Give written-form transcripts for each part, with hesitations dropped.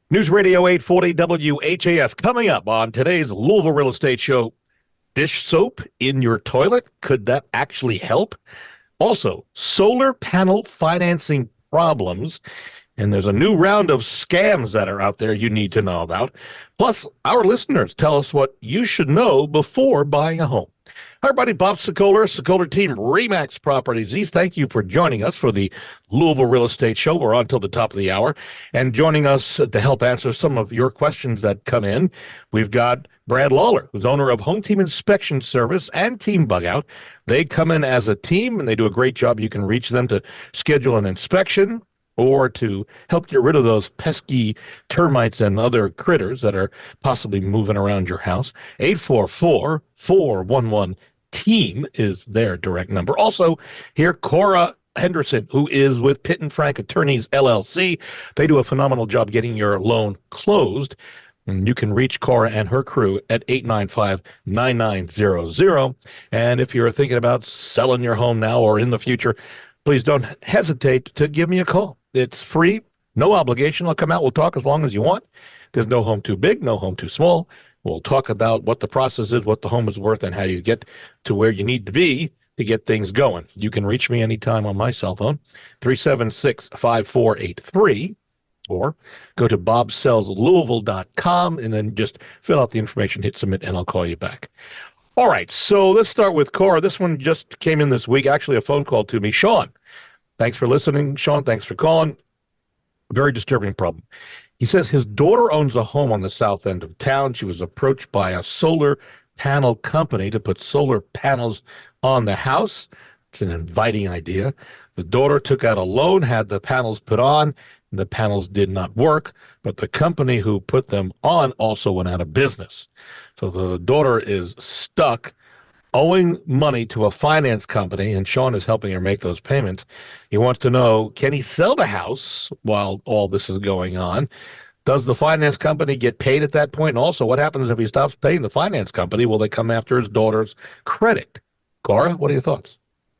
News Radio 840 WHAS. Coming up on today's Louisville Real Estate Show, dish soap in your toilet. Could that actually help? Also, solar panel financing problems. And there's a new round of scams that are out there you need to know about. Plus, our listeners tell us what you should know before buying a home. Hi, everybody. Bob Sokoler, Sokoler Team, RE/MAX Properties. Thank you for joining us for the Louisville Real Estate Show. We're on till the top of the hour. And joining us to help answer some of your questions that come in, we've got Brad Lawler, who's owner of Home Team Inspection Service and Team Bug Out. They come in as a team, and they do a great job. You can reach them to schedule an inspection or to help get rid of those pesky termites and other critters that are possibly moving around your house. 844-411-TEAM is their direct number. Also, here, Cora Henderson, who is with Pitt and Frank Attorneys, LLC. They do a phenomenal job getting your loan closed. And you can reach Cora and her crew at 895-9900. And if you're thinking about selling your home now or in the future, please don't hesitate to give me a call. It's free, no obligation. I'll come out. We'll talk as long as you want. There's no home too big, no home too small. We'll talk about what the process is, what the home is worth, and how you get to where you need to be to get things going. You can reach me anytime on my cell phone, 376-5483, or go to bobsellslouisville.com and then just fill out the information, hit submit, and I'll call you back. All right, so let's start with Cora. This one just came in this week, actually a phone call to me. Sean, thanks for listening. Sean, thanks for calling. Very disturbing problem. He says his daughter owns a home on the south end of town. She was approached by a solar panel company to put solar panels on the house. It's an inviting idea. The daughter took out a loan, had the panels put on. The panels did not work, but the company who put them on also went out of business. So the daughter is stuck owing money to a finance company, and Sean is helping her make those payments. He wants to know, can he sell the house while all this is going on? Does the finance company get paid at that point? And also, what happens if he stops paying the finance company? Will they come after his daughter's credit? Cora, what are your thoughts?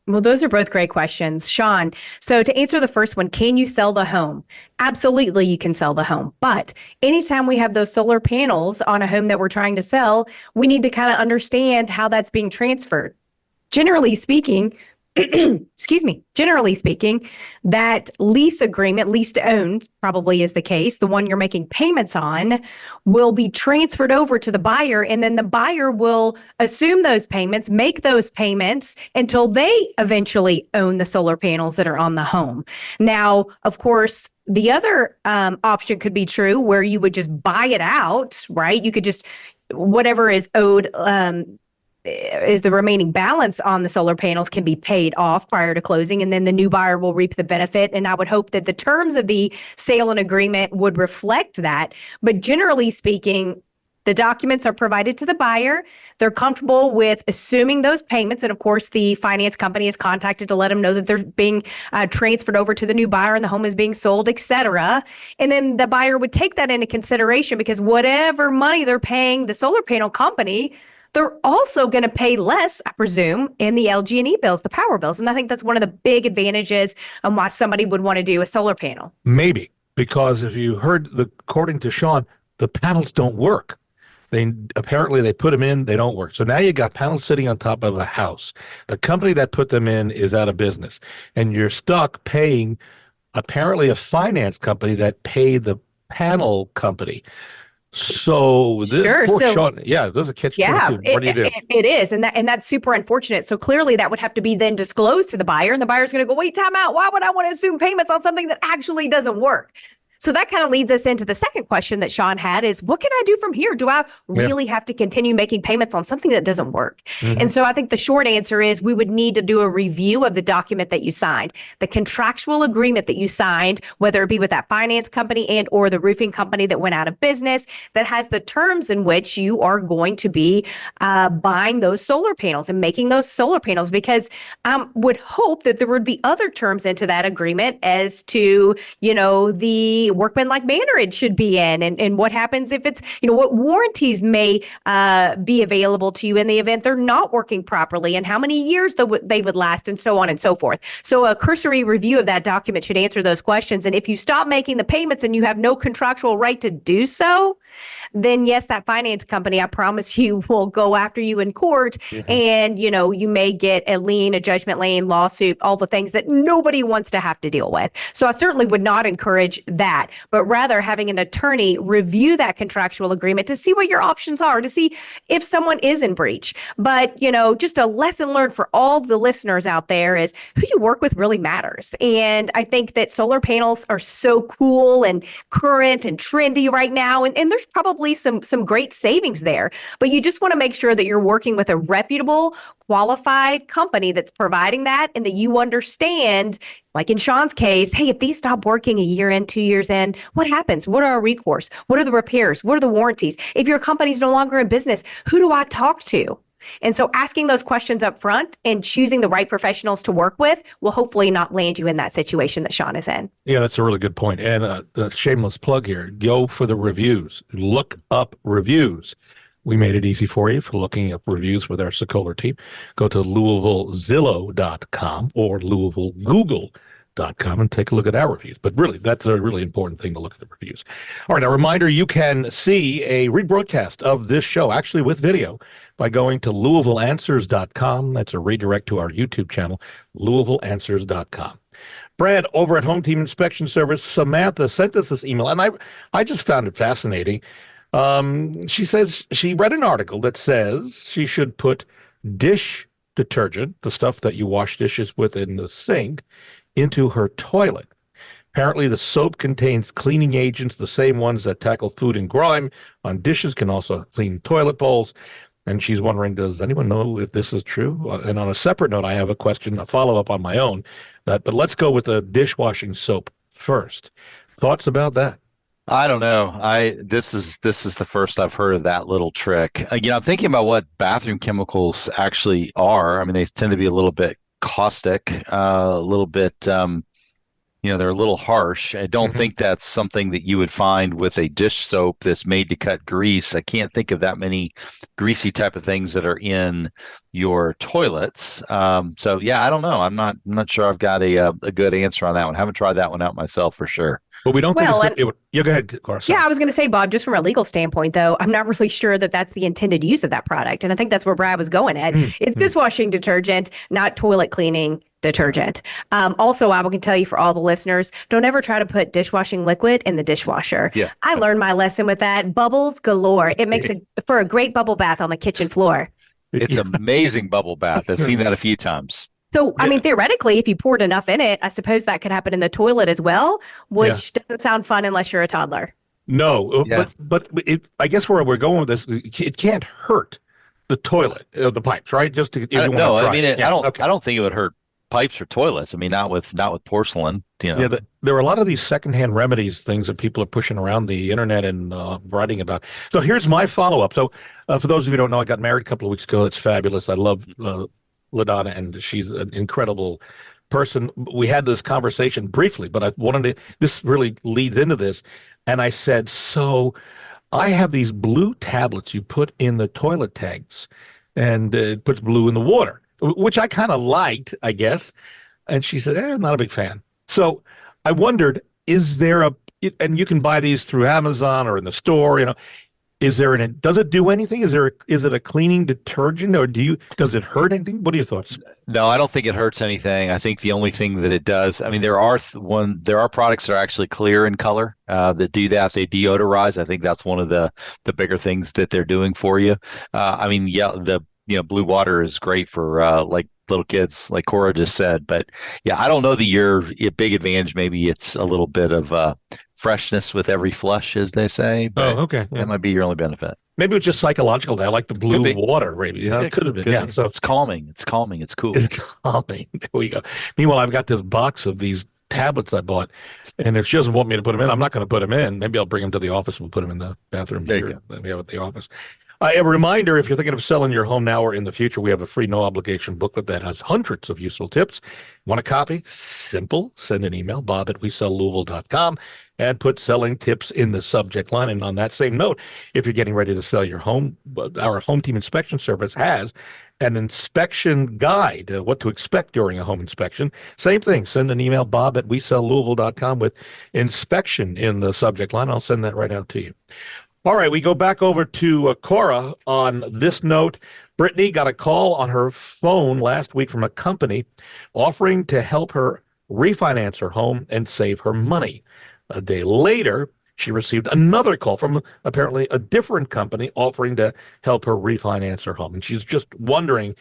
Well, those are both great questions. Sean, so to answer the first one, can you sell the home? Absolutely, you can sell the home. But anytime we have those solar panels on a home that we're trying to sell, we need to kind of understand how that's being transferred. Generally speaking, generally speaking, that lease agreement, lease to own probably is the case, the one you're making payments on, will be transferred over to the buyer, and then the buyer will assume those payments, make those payments until they eventually own the solar panels that are on the home. Now, of course, the other option could be true where you would just buy it out, right? You could just, whatever is owed, is the remaining balance on the solar panels can be paid off prior to closing, and then the new buyer will reap the benefit. And I would hope that the terms of the sale and agreement would reflect that. But generally speaking, the documents are provided to the buyer. They're comfortable with assuming those payments. And of course, the finance company is contacted to let them know that they're being transferred over to the new buyer and the home is being sold, et cetera. And then the buyer would take that into consideration because whatever money they're paying the solar panel company, they're also going to pay less, I presume, in the LG&E bills, the power bills. And I think that's one of the big advantages on why somebody would want to do a solar panel. Maybe, because if you heard, according to Sean, the panels don't work. Apparently they put them in, they don't work. So now you got panels sitting on top of a house. The company that put them in is out of business. And you're stuck paying apparently a finance company that paid the panel company. So this poor Sean, there's a catch-22. What do you do? It is, and that's super unfortunate. So clearly that would have to be then disclosed to the buyer, and the buyer's going to go, wait, time out. Why would I want to assume payments on something that actually doesn't work? So that kind of leads us into the second question that Sean had is, what can I do from here? Do I really have to continue making payments on something that doesn't work? Mm-hmm. And so I think the short answer is we would need to do a review of the document that you signed, the contractual agreement that you signed, whether it be with that finance company and or the roofing company that went out of business, that has the terms in which you are going to be buying those solar panels and making those solar panels, because I would hope that there would be other terms into that agreement as to, the many workmanlike manner it should be in, and what happens if it's, what warranties may be available to you in the event they're not working properly, and how many years they would last, and so on and so forth. So a cursory review of that document should answer those questions. And if you stop making the payments and you have no contractual right to do so, then yes, that finance company, I promise you, will go after you in court. Mm-hmm. And, you may get a lien, a judgment lien, lawsuit, all the things that nobody wants to have to deal with. So I certainly would not encourage that, but rather having an attorney review that contractual agreement to see what your options are, to see if someone is in breach. But, just a lesson learned for all the listeners out there is who you work with really matters. And I think that solar panels are so cool and current and trendy right now. And there's probably some great savings there, but you just want to make sure that you're working with a reputable, qualified company that's providing that, and that you understand, like in Sean's case, hey, if these stop working a year in, 2 years in, what happens? What are our recourse? What are the repairs? What are the warranties? If your company's no longer in business, who do I talk to? And so asking those questions up front and choosing the right professionals to work with will hopefully not land you in that situation that Sean is in. Yeah, that's a really good point. And a shameless plug here, go for the reviews. Look up reviews. We made it easy for you for looking up reviews with our Sokoler team. Go to LouisvilleZillow.com or LouisvilleGoogle.com and take a look at our reviews. But really, that's a really important thing to look at the reviews. All right, a reminder, you can see a rebroadcast of this show, actually with video, by going to LouisvilleAnswers.com. That's a redirect to our YouTube channel, LouisvilleAnswers.com. Brad, over at Home Team Inspection Service, Samantha sent us this email, and I just found it fascinating. She says she read an article that says she should put dish detergent, the stuff that you wash dishes with in the sink, into her toilet. Apparently, the soap contains cleaning agents, the same ones that tackle food and grime on dishes, can also clean toilet bowls. And she's wondering, does anyone know if this is true? And on a separate note, I have a question, a follow-up on my own. But let's go with the dishwashing soap first. Thoughts about that? I don't know. This is the first I've heard of that little trick. I'm thinking about what bathroom chemicals actually are. I mean, they tend to be a little bit caustic, a little bit, they're a little harsh. I don't think that's something that you would find with a dish soap that's made to cut grease. I can't think of that many greasy type of things that are in your toilets. So yeah, I don't know. I'm not sure I've got a good answer on that one. I haven't tried that one out myself for sure. But we don't think it's good. Yeah, go ahead, Cora. Yeah, I was going to say, Bob, just from a legal standpoint, though, I'm not really sure that that's the intended use of that product. And I think that's where Brad was going at. It's dishwashing detergent, not toilet cleaning detergent. Also, I can tell you for all the listeners, don't ever try to put dishwashing liquid in the dishwasher. Yeah. I learned my lesson with that. Bubbles galore. It makes for a great bubble bath on the kitchen floor. It's amazing bubble bath. I've seen that a few times. So, I mean, theoretically, if you poured enough in it, I suppose that could happen in the toilet as well, which doesn't sound fun unless you're a toddler. No, but I guess where we're going with this, it can't hurt the toilet, the pipes, right? Just to I don't think it would hurt pipes or toilets. I mean, not with porcelain. Yeah, there are a lot of these secondhand remedies, things that people are pushing around the internet and writing about. So here's my follow-up. So for those of you who don't know, I got married a couple of weeks ago. It's fabulous. I love LaDonna, and she's an incredible person. We had this conversation briefly, but I wanted to, this really leads into this. And I said, so I have these blue tablets you put in the toilet tanks, and it puts blue in the water, which I kind of liked, I guess. And she said, I'm not a big fan. So I wondered, is there and you can buy these through Amazon or in the store, is there does it do anything? Is it a cleaning detergent, or does it hurt anything? What are your thoughts? No, I don't think it hurts anything. I think the only thing that it does, I mean, there are products that are actually clear in color that do that. They deodorize. I think that's one of the bigger things that they're doing for you. I mean, the blue water is great for like little kids, like Cora just said. But yeah, I don't know that your big advantage. Maybe it's a little bit of freshness with every flush, as they say. But okay. That might be your only benefit. Maybe it's just psychological. I like the blue water, maybe. It could have been. Yeah. So it's calming. It's calming. It's cool. It's calming. There we go. Meanwhile, I've got this box of these tablets I bought, and if she doesn't want me to put them in, I'm not going to put them in. Maybe I'll bring them to the office and we'll put them in the bathroom here that we have at the office. A reminder, if you're thinking of selling your home now or in the future, we have a free no-obligation booklet that has hundreds of useful tips. Want a copy? Simple. Send an email, bob@WeSellLouisville.com. and put selling tips in the subject line. And on that same note, if you're getting ready to sell your home, our home team inspection service has an inspection guide, what to expect during a home inspection. Same thing. Send an email, bob@wesellouisville.com with inspection in the subject line. I'll send that right out to you. All right, we go back over to Cora on this note. Brittany got a call on her phone last week from a company offering to help her refinance her home and save her money. A day later, she received another call from apparently a different company offering to help her refinance her home. And she's just wondering,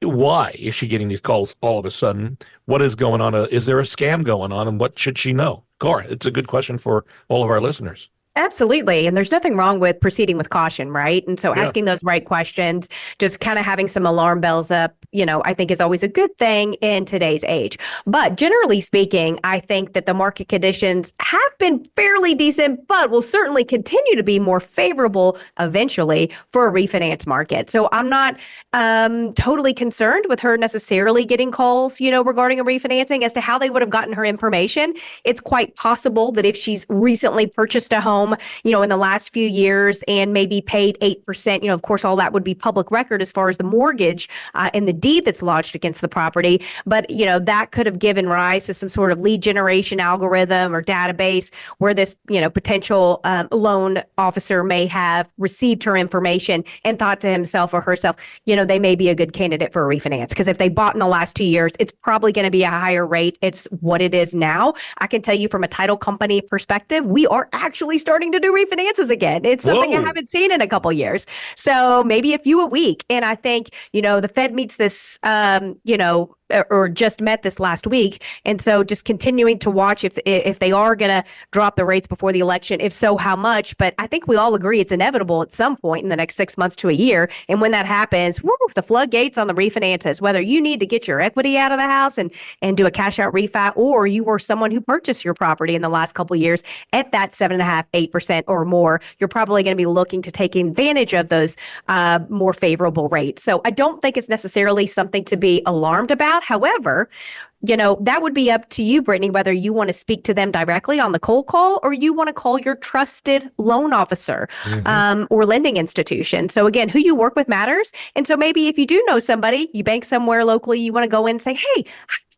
why is she getting these calls all of a sudden? What is going on? Is there a scam going on? And what should she know? Cora, it's a good question for all of our listeners. Absolutely. And there's nothing wrong with proceeding with caution, right? And so asking those right questions, just kind of having some alarm bells up, I think is always a good thing in today's age. But generally speaking, I think that the market conditions have been fairly decent, but will certainly continue to be more favorable eventually for a refinance market. So I'm not totally concerned with her necessarily getting calls, regarding a refinancing as to how they would have gotten her information. It's quite possible that if she's recently purchased a home, in the last few years and maybe paid 8%, of course, all that would be public record as far as the mortgage and the deed that's lodged against the property. But, that could have given rise to some sort of lead generation algorithm or database where this, potential loan officer may have received her information and thought to himself or herself, they may be a good candidate for a refinance. Because if they bought in the last 2 years, it's probably going to be a higher rate. It's what it is now. I can tell you from a title company perspective, we are actually starting to do refinances again. It's something I haven't seen in a couple years. So maybe a few a week. And I think, the Fed meets this, or just met this last week. And so just continuing to watch if they are going to drop the rates before the election, if so, how much. But I think we all agree it's inevitable at some point in the next 6 months to a year. And when that happens, the floodgates on the refinances, whether you need to get your equity out of the house and do a cash out refi, or you were someone who purchased your property in the last couple of years at that 7.5%, 8% or more, you're probably going to be looking to take advantage of those more favorable rates. So I don't think it's necessarily something to be alarmed about. However, that would be up to you, Brittany, whether you want to speak to them directly on the cold call or you want to call your trusted loan officer or lending institution. So again, who you work with matters. And so maybe if you do know somebody, you bank somewhere locally, you want to go in and say, hey,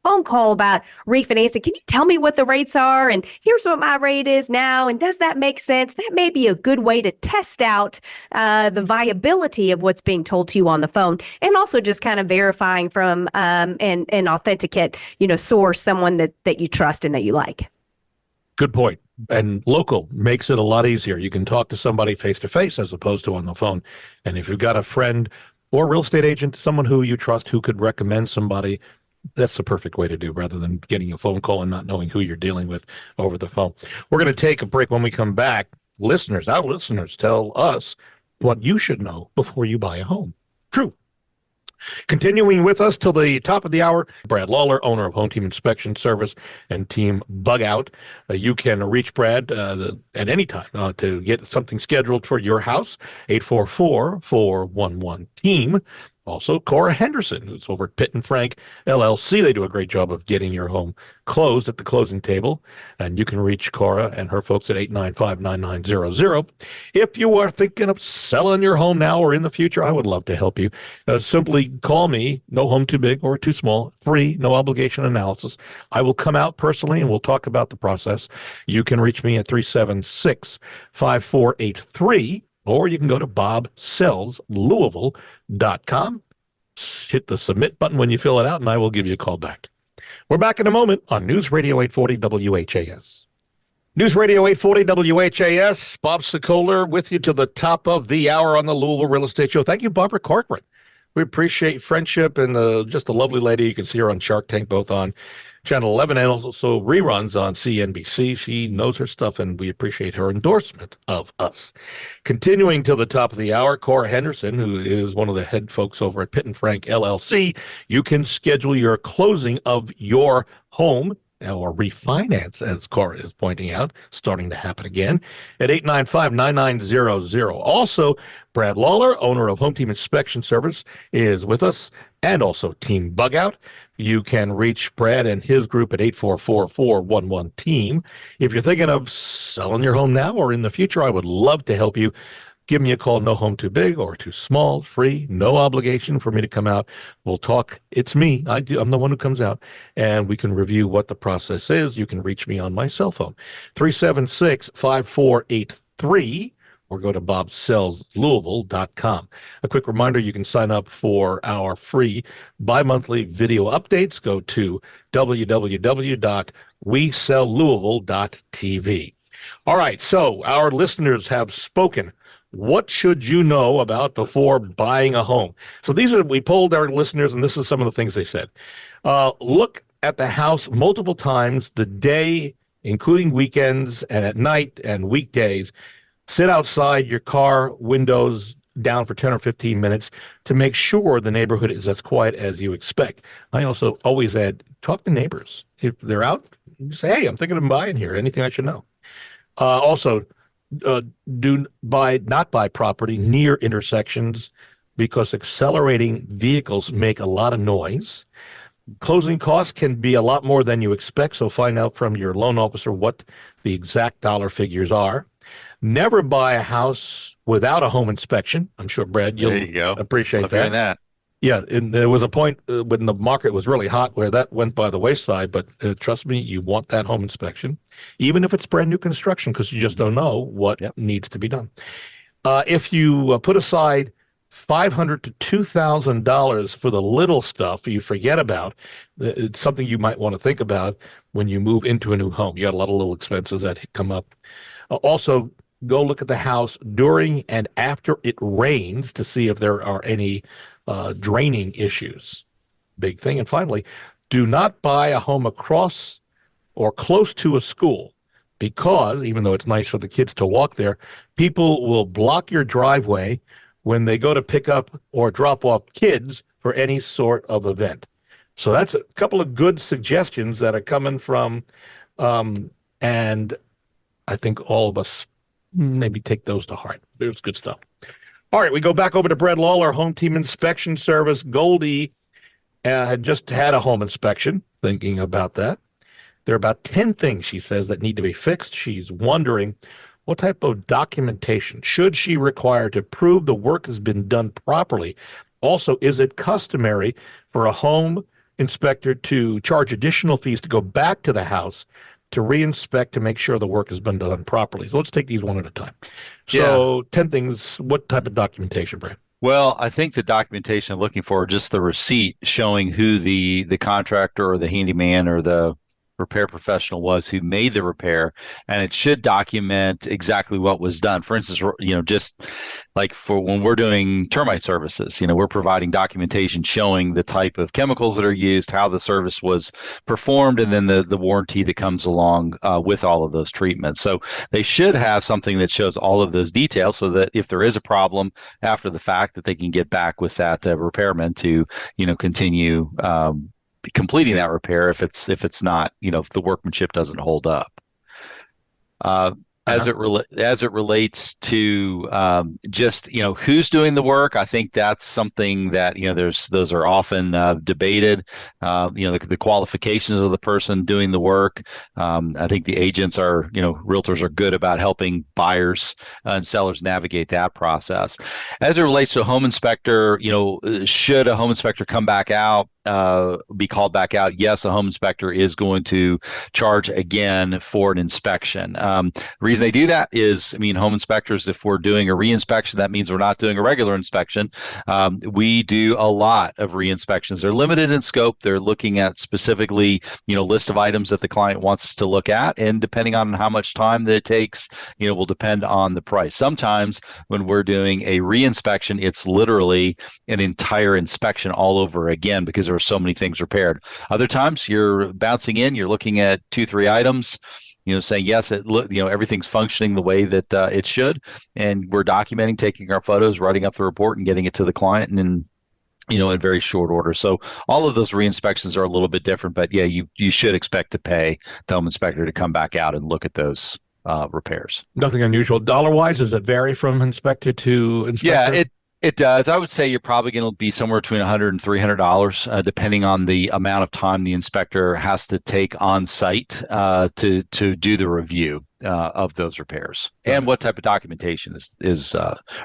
phone call about refinancing. Can you tell me what the rates are? And here's what my rate is now. And does that make sense? That may be a good way to test out the viability of what's being told to you on the phone. And also just kind of verifying from an authenticate, source, someone that you trust and that you like. Good point. And local makes it a lot easier. You can talk to somebody face to face as opposed to on the phone. And if you've got a friend or real estate agent, someone who you trust who could recommend somebody, that's the perfect way to do rather than getting a phone call and not knowing who you're dealing with over the phone. We're going to take a break. When we come back, our listeners tell us what you should know before you buy a home. True. Continuing with us till the top of the hour, Brad Lawler, owner of Home Team Inspection Service and Team Bug Out. You can reach Brad at any time to get something scheduled for your house, 844-411-TEAM. Also, Cora Henderson, who's over at Pitt and Frank LLC. They do a great job of getting your home closed at the closing table. And you can reach Cora and her folks at 895-9900. If you are thinking of selling your home now or in the future, I would love to help you. Simply call me, no home too big or too small, free, no obligation analysis. I will come out personally and we'll talk about the process. You can reach me at 376-5483. Or you can go to bobsellslouisville.com. Hit the submit button when you fill it out, and I will give you a call back. We're back in a moment on News Radio 840 WHAS. News Radio 840 WHAS. Bob Sokoler with you to the top of the hour on the Louisville Real Estate Show. Thank you, Barbara Corcoran. We appreciate friendship and just a lovely lady. You can see her on Shark Tank, both on Channel 11 and also reruns on CNBC. She knows her stuff, and we appreciate her endorsement of us. Continuing to the top of the hour, Cora Henderson, who is one of the head folks over at Pitt and Frank LLC. You can schedule your closing of your home or refinance, as Cora is pointing out, starting to happen again, at 895-9900. Also, Brad Lawler, owner of Home Team Inspection Service, is with us, and also Team Bug Out. You can reach Brad and his group at 844-411-TEAM. If you're thinking of selling your home now or in the future, I would love to help you. Give me a call. No home too big or too small, free, no obligation for me to come out. We'll talk. It's me. I'm the one who comes out, and we can review what the process is. You can reach me on my cell phone, 376-5483, or go to bobsellslouisville.com. A quick reminder, you can sign up for our free bi-monthly video updates. Go to www.wesellouisville.tv. All right, so our listeners have spoken. What should you know about before buying a home? So we polled our listeners, and this is some of the things they said. Look at the house multiple times the day, including weekends and at night and weekdays. Sit outside your car windows down for 10 or 15 minutes to make sure the neighborhood is as quiet as you expect. I also always add, talk to neighbors. If they're out, say, hey, I'm thinking of buying here. Anything I should know? Also, do not buy property near intersections because accelerating vehicles make a lot of noise. Closing costs can be a lot more than you expect, so find out from your loan officer what the exact dollar figures are. Never buy a house without a home inspection. I'm sure, Brad, you'll There you go. appreciate Love hearing that. that. Yeah, and there was a point when the market was really hot where that went by the wayside, but trust me, you want that home inspection, even if it's brand new construction, because you just don't know what needs to be done. If you put aside $500 to $2,000 for the little stuff you forget about, it's something you might want to think about when you move into a new home. You got a lot of little expenses that come up. Also, go look at the house during and after it rains to see if there are any draining issues. Big thing. And finally, do not buy a home across or close to a school because, even though it's nice for the kids to walk there, people will block your driveway when they go to pick up or drop off kids for any sort of event. So that's a couple of good suggestions that are coming from, and I think all of us maybe take those to heart. There's good stuff. All right, we go back over to Brad Lawler, Home Team Inspection Service. Goldie had just had a home inspection, thinking about that. There are about 10 things, she says, that need to be fixed. She's wondering what type of documentation should she require to prove the work has been done properly. Also, is it customary for a home inspector to charge additional fees to go back to the house to re-inspect to make sure the work has been done properly? So let's take these one at a time. So 10 things, what type of documentation, Brad? Well, I think the documentation I'm looking for, just the receipt showing who the contractor or the handyman or the repair professional was who made the repair, and it should document exactly what was done. For instance, just like for when we're doing termite services, we're providing documentation showing the type of chemicals that are used, how the service was performed, and then the warranty that comes along with all of those treatments. So they should have something that shows all of those details so that if there is a problem after the fact, that they can get back with that repairman to, continue completing that repair if it's not, if the workmanship doesn't hold up. As it relates to just who's doing the work, I think that's something that those are often debated. The qualifications of the person doing the work. I think the agents realtors are good about helping buyers and sellers navigate that process. As it relates to a home inspector, should a home inspector come back out? Be called back out? Yes, a home inspector is going to charge again for an inspection. The reason they do that is, home inspectors, if we're doing a re-inspection, that means we're not doing a regular inspection. We do a lot of re-inspections. They're limited in scope. They're looking at specifically, list of items that the client wants us to look at, and depending on how much time that it takes, will depend on the price. Sometimes when we're doing a re-inspection, it's literally an entire inspection all over again because there are so many things repaired. Other times you're bouncing in, you're looking at 2-3 items, saying yes, everything's functioning the way that it should, and we're documenting, taking our photos, writing up the report, and getting it to the client, and in very short order. So all of those re-inspections are a little bit different, but yeah, you should expect to pay the home inspector to come back out and look at those repairs. Nothing unusual. Dollar-wise, does it vary from inspector to inspector? Yeah, It does. I would say you're probably going to be somewhere between $100 and $300, depending on the amount of time the inspector has to take on site to do the review of those repairs, and what type of documentation is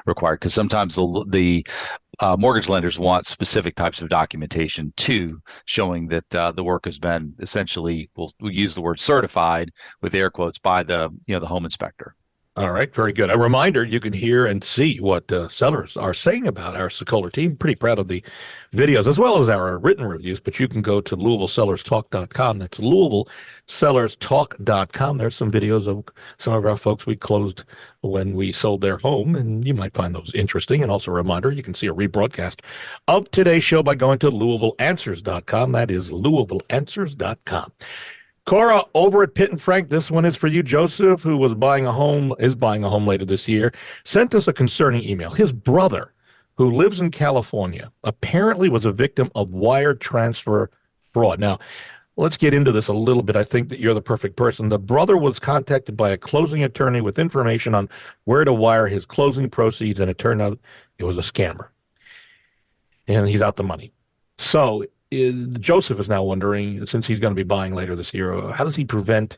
required. Because sometimes the mortgage lenders want specific types of documentation too, showing that the work has been essentially, we'll use the word certified with air quotes, by the home inspector. All right, very good. A reminder, you can hear and see what sellers are saying about our Sokoler team. Pretty proud of the videos as well as our written reviews, but you can go to LouisvilleSellersTalk.com. That's LouisvilleSellersTalk.com. There's some videos of some of our folks we closed when we sold their home, and you might find those interesting. And also a reminder, you can see a rebroadcast of today's show by going to LouisvilleAnswers.com. That is LouisvilleAnswers.com. Cora, over at Pitt and Frank, this one is for you. Joseph, who is buying a home later this year, sent us a concerning email. His brother, who lives in California, apparently was a victim of wire transfer fraud. Now, let's get into this a little bit. I think that you're the perfect person. The brother was contacted by a closing attorney with information on where to wire his closing proceeds, and it turned out it was a scammer. And he's out the money. So Joseph is now wondering, since he's going to be buying later this year, how does he prevent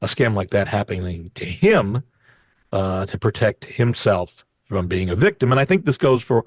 a scam like that happening to him to protect himself from being a victim? And I think this goes for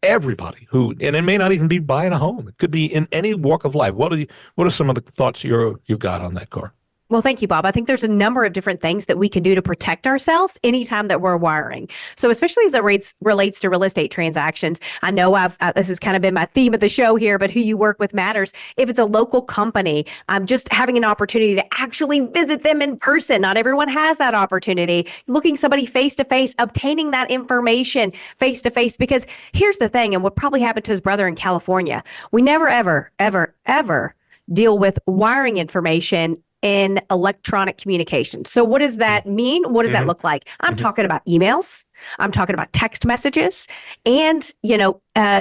everybody and it may not even be buying a home. It could be in any walk of life. What are some of the thoughts you've got on that, Cora? Well, thank you, Bob. I think there's a number of different things that we can do to protect ourselves anytime that we're wiring. So especially as it relates to real estate transactions, I know this has kind of been my theme of the show here, but who you work with matters. If it's a local company, just having an opportunity to actually visit them in person. Not everyone has that opportunity. Looking somebody face to face, obtaining that information face to face, because here's the thing, and what probably happened to his brother in California, we never, ever, ever, ever deal with wiring information in electronic communication. So what does that mean? What does that look like? I'm talking about emails. I'm talking about text messages and,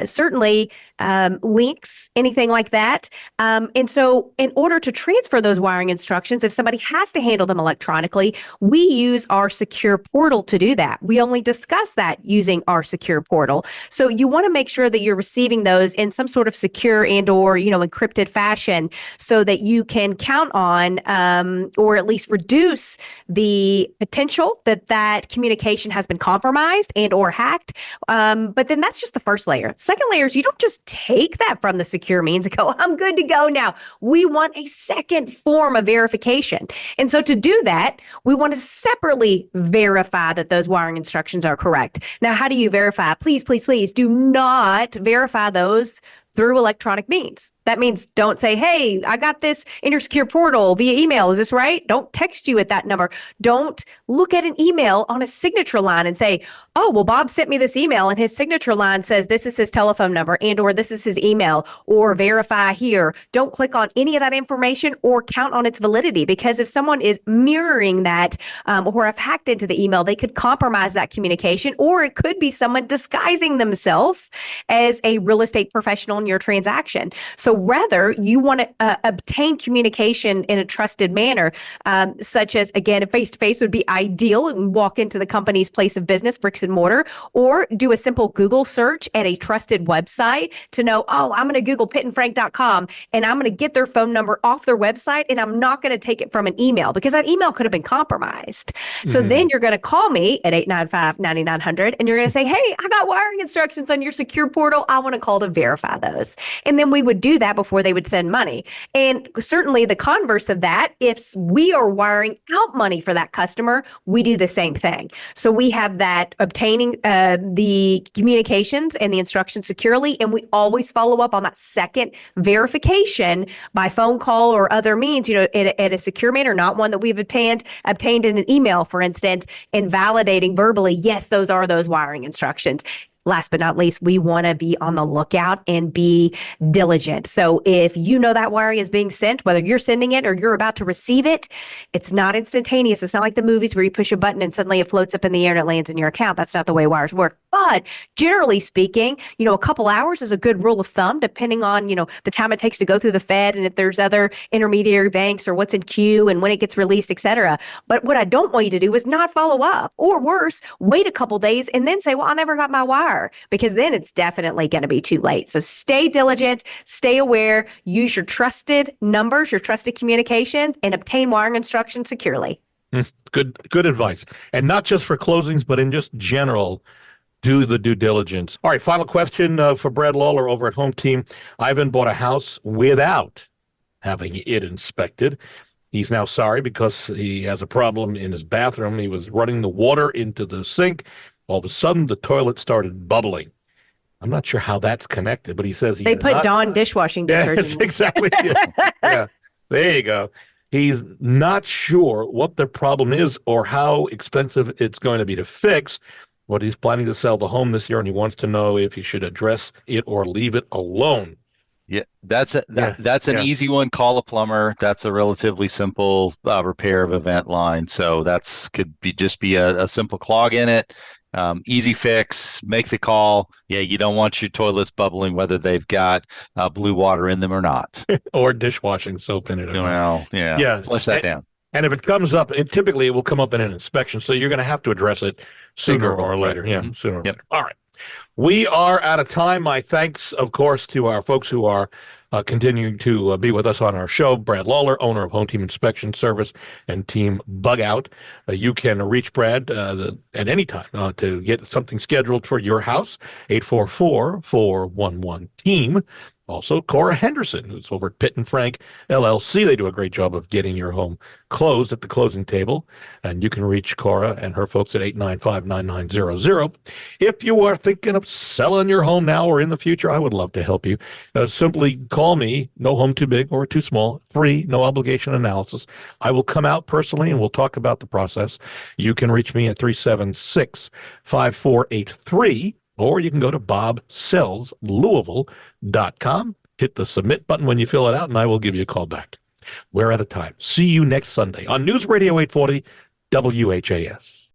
certainly links, anything like that. And so in order to transfer those wiring instructions, if somebody has to handle them electronically, we use our secure portal to do that. We only discuss that using our secure portal. So you want to make sure that you're receiving those in some sort of secure and or, encrypted fashion so that you can count on or at least reduce the potential that communication has been compromised and or hacked. But then that's just the first layer. Second layer is you don't just take that from the secure means and go, I'm good to go now. We want a second form of verification. And so to do that, we want to separately verify that those wiring instructions are correct. Now, how do you verify? Please, please, please do not verify those through electronic means. That means don't say, hey, I got this in your secure portal via email. Is this right? Don't text you at that number. Don't look at an email on a signature line and say, oh, well, Bob sent me this email and his signature line says this is his telephone number and or this is his email or verify here. Don't click on any of that information or count on its validity, because if someone is mirroring that or have hacked into the email, they could compromise that communication, or it could be someone disguising themselves as a real estate professional in your transaction. So rather, you want to obtain communication in a trusted manner, such as, again, a face-to-face would be ideal, and walk into the company's place of business, bricks and mortar, or do a simple Google search at a trusted website to know, oh, I'm going to Google pittandfrank.com and I'm going to get their phone number off their website, and I'm not going to take it from an email because that email could have been compromised. So then you're going to call me at 895-9900 and you're going to say, hey, I got wiring instructions on your secure portal. I want to call to verify those. And then we would do that before they would send money. And certainly the converse of that, if we are wiring out money for that customer, we do the same thing. So we have that obtaining the communications and the instructions securely, and we always follow up on that second verification by phone call or other means, at a secure manner, not one that we've obtained in an email, for instance, and validating verbally, yes, those are those wiring instructions. Last but not least, we want to be on the lookout and be diligent. So if you know that wiring is being sent, whether you're sending it or you're about to receive it, it's not instantaneous. It's not like the movies where you push a button and suddenly it floats up in the air and it lands in your account. That's not the way wires work. But generally speaking, a couple hours is a good rule of thumb, depending on, the time it takes to go through the Fed and if there's other intermediary banks or what's in queue and when it gets released, et cetera. But what I don't want you to do is not follow up, or worse, wait a couple days and then say, well, I never got my wire, because then it's definitely going to be too late. So stay diligent, stay aware, use your trusted numbers, your trusted communications, and obtain wiring instructions securely. Good advice. And not just for closings, but in just general, do the due diligence. All right, final question for Brad Lawler over at Home Team. Ivan bought a house without having it inspected. He's now sorry because he has a problem in his bathroom. He was running the water into the sink. All of a sudden, the toilet started bubbling. I'm not sure how that's connected, but he says they put Dawn dishwashing detergent. Yes, exactly. Yeah, there you go. He's not sure what the problem is or how expensive it's going to be to fix. But he's planning to sell the home this year, and he wants to know if he should address it or leave it alone. Yeah, that's an easy one. Call a plumber. That's a relatively simple repair of a vent line. So could be a simple clog in it. Easy fix. Make the call. Yeah, you don't want your toilets bubbling, whether they've got blue water in them or not, or dishwashing soap in it. Well, yeah, flush that down. And if it comes up, typically it will come up in an inspection, so you're going to have to address it sooner or later. Right. Yeah, sooner or later. All right. We are out of time. My thanks, of course, to our folks who are continuing to be with us on our show. Brad Lawler, owner of Home Team Inspection Service and Team Bug Out. You can reach Brad at any time to get something scheduled for your house, 844-411-TEAM. Also, Cora Henderson, who's over at Pitt and Frank LLC. They do a great job of getting your home closed at the closing table. And you can reach Cora and her folks at 895-9900. If you are thinking of selling your home now or in the future, I would love to help you. Simply call me, no home too big or too small, free, no obligation analysis. I will come out personally and we'll talk about the process. You can reach me at 376-5483. Or you can go to bobsellslouisville.com. Hit the submit button when you fill it out, and I will give you a call back. We're out of time. See you next Sunday on News Radio 840 WHAS.